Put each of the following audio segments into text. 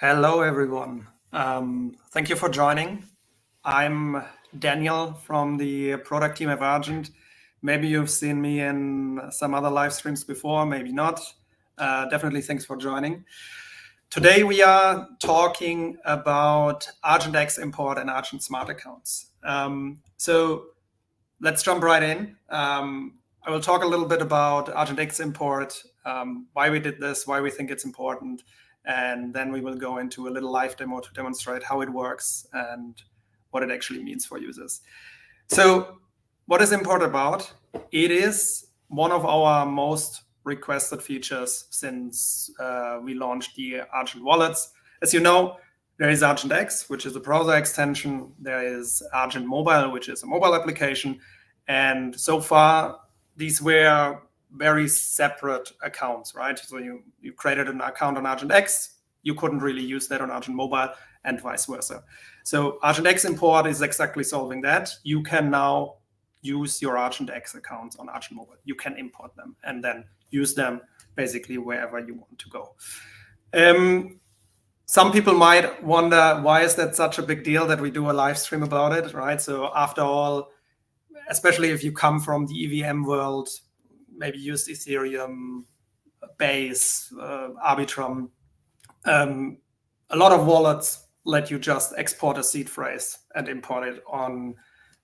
Hello, everyone. Thank you for joining. I'm Daniel from the product team at Argent. Maybe you've seen me in some other live streams before, maybe not. Definitely thanks for joining. Today we are talking about Argent X import and Argent Smart accounts. So let's jump right in. I will talk a little bit about Argent X import, why we did this, why we think it's important, and then we will go into a little live demo to demonstrate how it works and what it actually means for users. So what is import about? It is one of our most requested features since we launched the Argent wallets. As you know, there is Argent X, which is a browser extension. There is Argent Mobile, which is a mobile application. And so far, these were very separate accounts, right? So you created an account on Argent X, you couldn't really use that on Argent Mobile, and vice versa. So Argent X import is exactly solving that. You can now use your Argent X accounts on Argent Mobile. You can import them and then use them basically wherever you want to go. Some people might wonder, why is that such a big deal that we do a live stream about it, right? So after all, especially if you come from the EVM world, maybe used Ethereum, Base, Arbitrum, a lot of wallets let you just export a seed phrase and import it on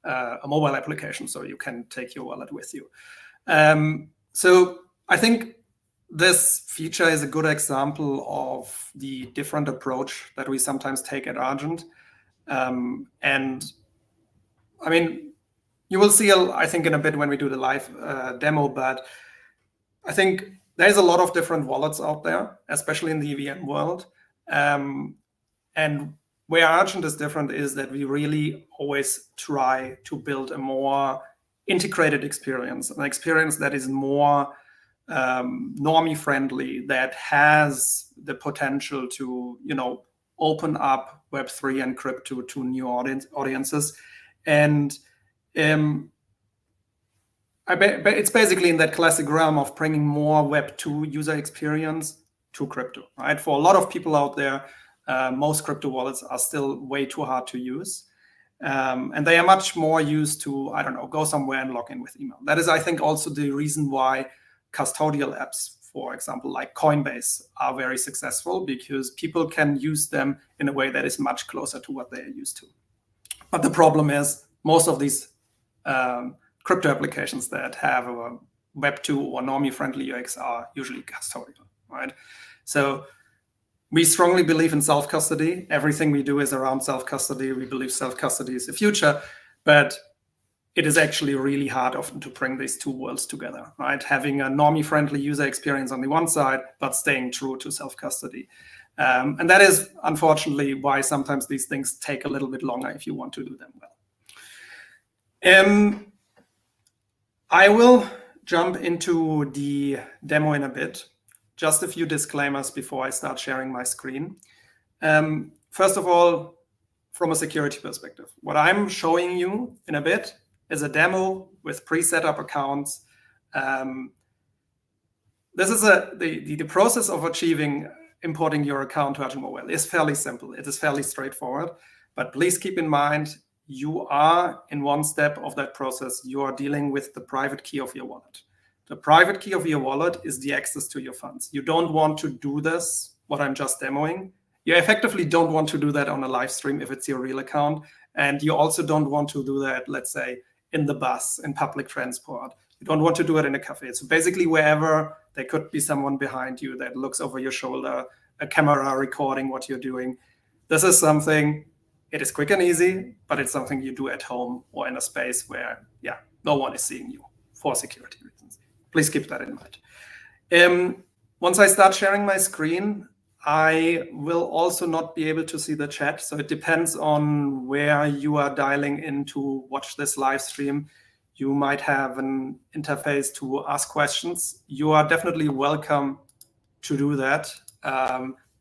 a mobile application, so you can take your wallet with you. So I think this feature is a good example of the different approach that we sometimes take at Argent. And I mean, you will see, I think, in a bit when we do the live demo, but I think there's a lot of different wallets out there, especially in the EVM world. And where Argent is different is that we really always try to build a more integrated experience, an experience that is more normie friendly, that has the potential to, open up Web3 and crypto to new audiences. And it's basically in that classic realm of bringing more Web2 user experience to crypto, right? For a lot of people out there, most crypto wallets are still way too hard to use. And they are much more used to, go somewhere and log in with email. That is, I think, also the reason why custodial apps, for example, like Coinbase, are very successful, because people can use them in a way that is much closer to what they are used to. But the problem is, most of these crypto applications that have a Web2 or normie-friendly UX are usually custodial, right? So we strongly believe in self-custody. Everything we do is around self-custody. We believe self-custody is the future, but it is actually really hard often to bring these two worlds together, right? Having a normie-friendly user experience on the one side, but staying true to self-custody. And that is, unfortunately, why sometimes these things take a little bit longer if you want to do them well. I will jump into the demo in a bit. Just a few disclaimers before I start sharing my screen. First of all, from a security perspective, what I'm showing you in a bit is a demo with pre-set up accounts. This is the process of importing your account to Argent Mobile is fairly simple. It is fairly straightforward, but please keep in mind, you are in one step of that process. You are dealing with the private key of your wallet. The private key of your wallet is the access to your funds. You don't want to do this, what I'm just demoing. You effectively don't want to do that on a live stream if it's your real account. And you also don't want to do that, let's say, in the bus, in public transport. You don't want to do it in a cafe. So basically, wherever there could be someone behind you that looks over your shoulder, a camera recording what you're doing. This is something, it is quick and easy, but it's something you do at home or in a space where, no one is seeing you for security reasons. Please keep that in mind. Once I start sharing my screen, I will also not be able to see the chat. So it depends on where you are dialing in to watch this live stream. You might have an interface to ask questions. You are definitely welcome to do that.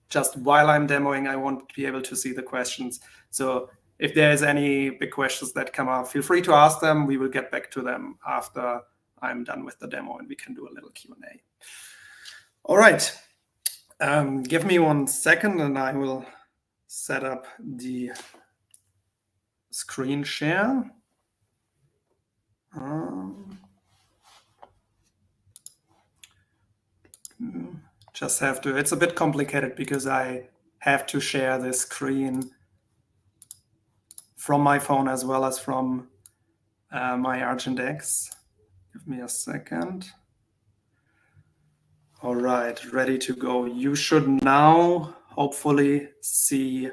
Just while I'm demoing, I won't be able to see the questions. So if there's any big questions that come up, feel free to ask them. We will get back to them after I'm done with the demo and we can do a little Q&A. All right. Give me 1 second and I will set up the screen share. Just have to, it's a bit complicated because I have to share the screen from my phone as well as from my Argent X. Give me a second. All right, ready to go. You should now hopefully see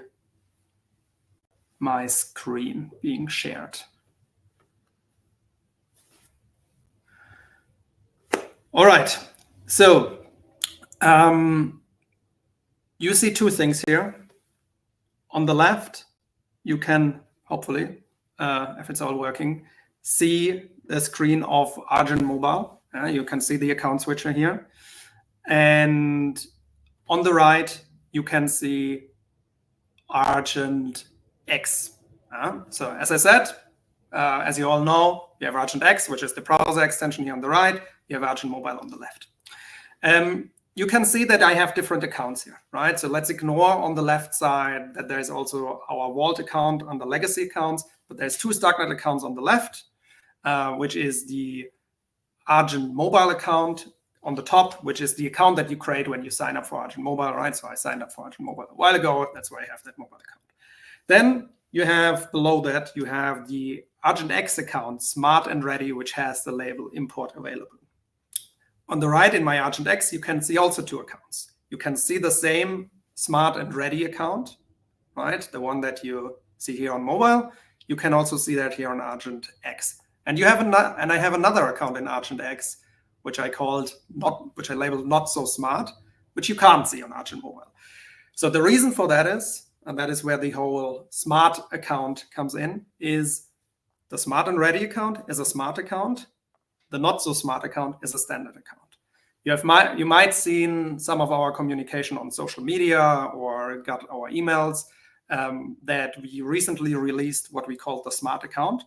my screen being shared. All right, so you see 2 things here. On the left, you can hopefully, if it's all working, see the screen of Argent Mobile. You can see the account switcher here. And on the right, you can see Argent X. So as I said, as you all know, you have Argent X, which is the browser extension here on the right. You have Argent Mobile on the left. You can see that I have different accounts here, right? So let's ignore on the left side that there's also our Vault account under legacy accounts, but there's 2 Starknet accounts on the left, which is the Argent Mobile account on the top, which is the account that you create when you sign up for Argent Mobile, right? So I signed up for Argent Mobile a while ago. That's why I have that mobile account. Then you have below that, you have the Argent X account, Smart and Ready, which has the label import available. On the right in my Argent X, you can see also 2 accounts. You can see the same Smart and Ready account, right? The one that you see here on mobile. You can also see that here on Argent X. And you have and I have another account in Argent X, which I labeled not so smart, which you can't see on Argent Mobile. So the reason for that is, and that is where the whole smart account comes in, is the Smart and Ready account is a smart account. The not so smart account is a standard account. You might seen some of our communication on social media or got our emails that we recently released what we call the smart account.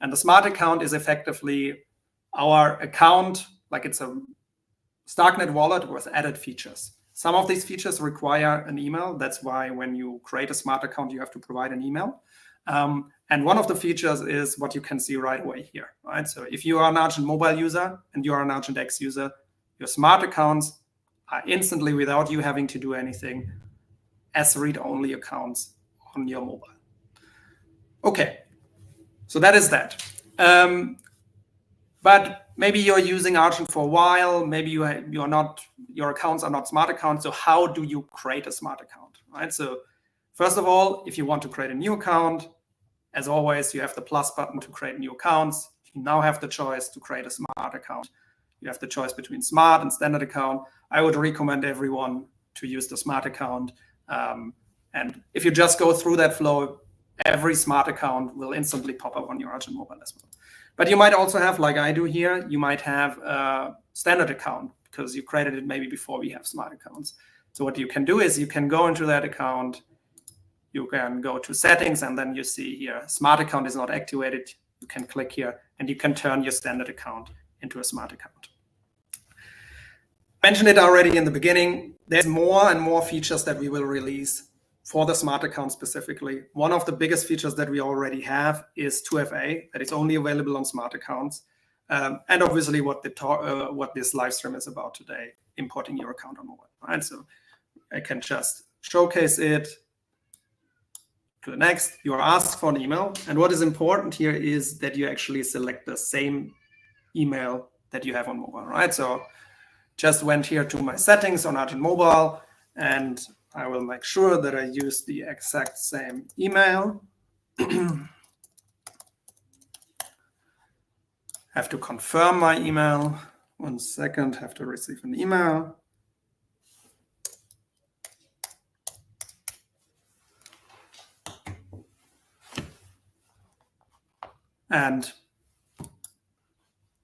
And the smart account is effectively our account, like it's a Starknet wallet with added features. Some of these features require an email. That's why when you create a smart account, you have to provide an email. And one of the features is what you can see right away here, right? So if you are an Argent Mobile user and you are an Argent X user, your smart accounts are instantly, without you having to do anything, as read-only accounts on your mobile. Okay, so that is that. But maybe you're using Argent for a while. Maybe your accounts are not smart accounts. So how do you create a smart account, right? So first of all, if you want to create a new account, as always, you have the plus button to create new accounts. You now have the choice to create a smart account. You have the choice between smart and standard account. I would recommend everyone to use the smart account. And if you just go through that flow, every smart account will instantly pop up on your Argent Mobile as well. But you might also have, like I do here, you might have a standard account because you created it maybe before we have smart accounts. So what you can do is you can go into that account, you can go to settings, and then you see here, smart account is not activated. You can click here and you can turn your standard account into a smart account. I mentioned it already in the beginning. There's more and more features that we will release for the smart account specifically. One of the biggest features that we already have is 2FA, that is only available on smart accounts. And obviously what this live stream is about today, importing your account on mobile, right? So I can just showcase it. To the next, you are asked for an email. And what is important here is that you actually select the same email that you have on mobile, right? So just went here to my settings on Argent Mobile, and I will make sure that I use the exact same email. Have to confirm my email. 1 second, have to receive an email. And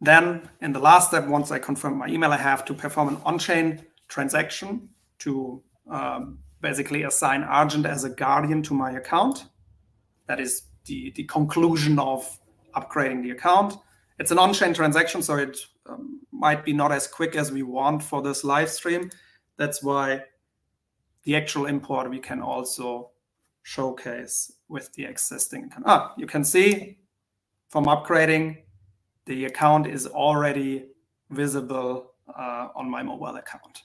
then in the last step, once I confirm my email, I have to perform an on-chain transaction to basically assign Argent as a guardian to my account. That is the conclusion of upgrading the account. It's an on-chain transaction, so it might be not as quick as we want for this live stream. That's why the actual import we can also showcase with the existing account. You can see from upgrading, the account is already visible on my mobile account.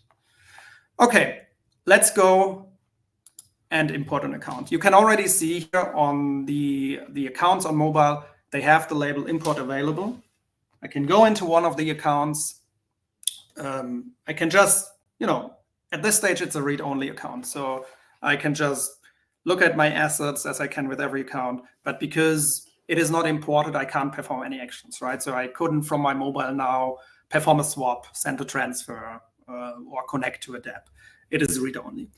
Okay, let's go and import an account. You can already see here on the accounts on mobile, they have the label import available. I can go into one of the accounts. I can just, at this stage, it's a read-only account. So I can just look at my assets as I can with every account. But because it is not imported, I can't perform any actions, right? So I couldn't, from my mobile now, perform a swap, send a transfer, or connect to a dApp. It is read-only.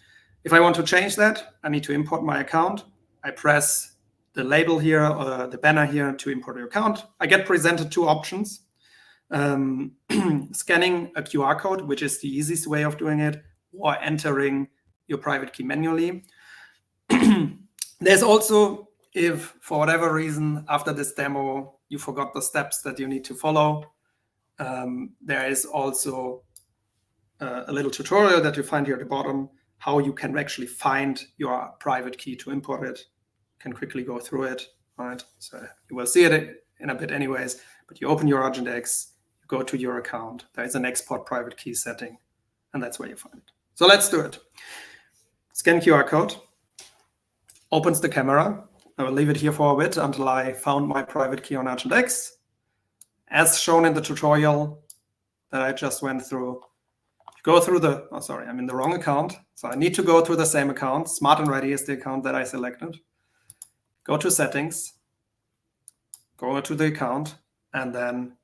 If I want to change that, I need to import my account. I press the label here, or the banner here to import your account. I get presented two options. Scanning a QR code, which is the easiest way of doing it, or entering your private key manually. There's also, if for whatever reason, after this demo, you forgot the steps that you need to follow, there is also a little tutorial that you find here at the bottom, how you can actually find your private key to import it. You can quickly go through it, right? So you will see it in a bit anyways, but you open your Argent X, you go to your account, there is an export private key setting, and that's where you find it. So let's do it. Scan QR code, opens the camera. I will leave it here for a bit until I found my private key on Argent X. As shown in the tutorial that I just went through, go through the, I'm in the wrong account. So I need to go through the same account. Smart and Ready is the account that I selected. Go to settings, go to the account, and then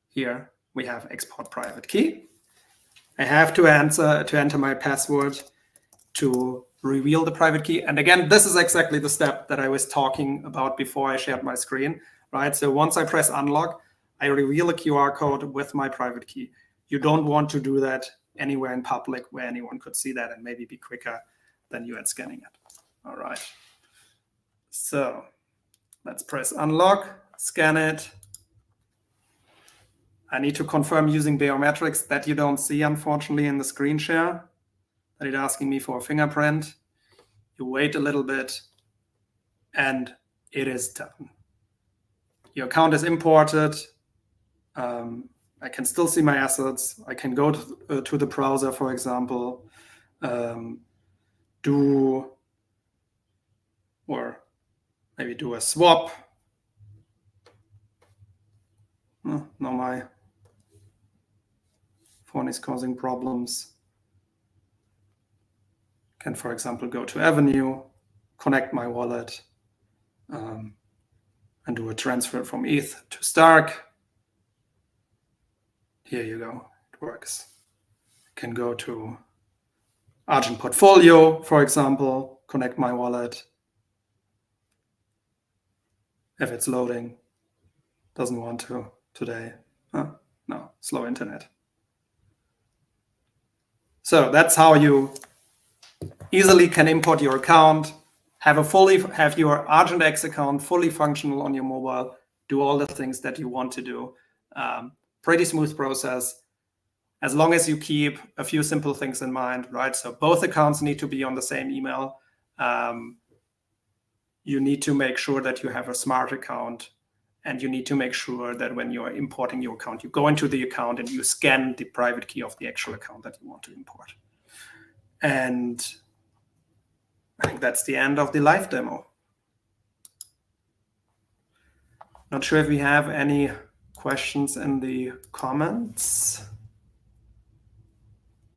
here we have export private key. I have to enter my password to reveal the private key. And again, this is exactly the step that I was talking about before I shared my screen, right? So once I press unlock, I reveal a QR code with my private key. You don't want to do that anywhere in public where anyone could see that and maybe be quicker than you at scanning it. All right. So let's press unlock, scan it. I need to confirm using biometrics that you don't see, unfortunately, in the screen share. That it's asking me for a fingerprint. You wait a little bit, and it is done. Your account is imported. I can still see my assets. I can go to the browser, for example, or maybe do a swap. No, my phone is causing problems. Can, for example, go to Avenue, connect my wallet, and do a transfer from ETH to Stark. Here you go, it works. I can go to Argent Portfolio, for example, connect my wallet. If it's loading, doesn't want to today. No, slow internet. So that's how you easily can import your account, have your Argent X account fully functional on your mobile, do all the things that you want to do. Pretty smooth process, as long as you keep a few simple things in mind, right? So both accounts need to be on the same email. You need to make sure that you have a smart account, and you need to make sure that when you're importing your account, you go into the account and you scan the private key of the actual account that you want to import. And I think that's the end of the live demo. Not sure if we have any questions in the comments.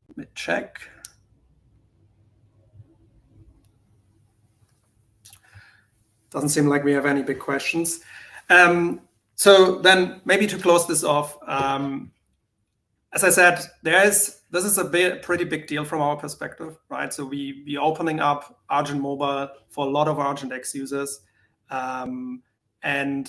Let me check. Doesn't seem like we have any big questions. So then maybe to close this off, as I said, this is a pretty big deal from our perspective, right? So we opening up Argent Mobile for a lot of Argent X users. And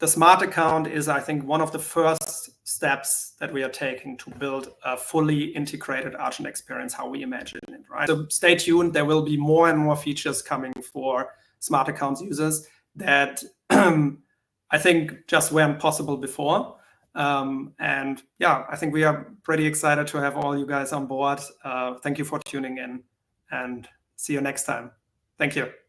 the smart account is, I think, one of the first steps that we are taking to build a fully integrated Argent experience, how we imagine it, right? So stay tuned. There will be more and more features coming for smart accounts users that I think just weren't possible before. And yeah, I think we are pretty excited to have all you guys on board. Thank you for tuning in, and see you next time. Thank you.